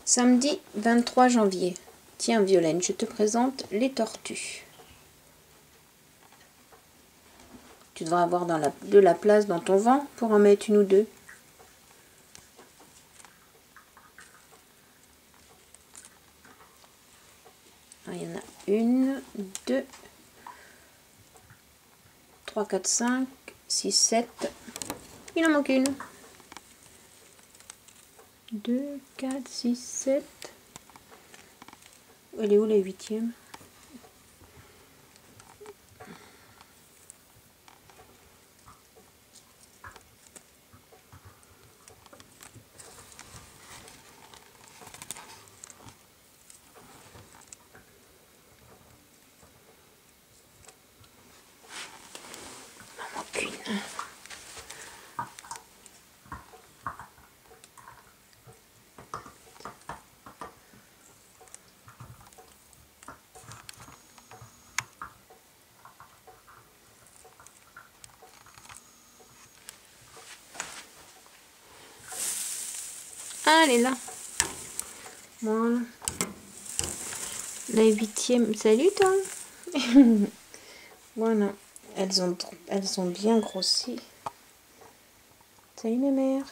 Samedi 23 janvier. Tiens Violaine, je te présente les tortues. Tu devras avoir de la place dans ton vent pour en mettre une ou deux. Ah, il y en a une, deux, 3, 4, 5, 6, 7. Il en manque une. 2, 4, 6, 7. Elle est où la 8e? Il en manque une. Ah, elle est là. Voilà. La 8e. Salut toi. Voilà. Elles ont bien grossi. Salut mes mères.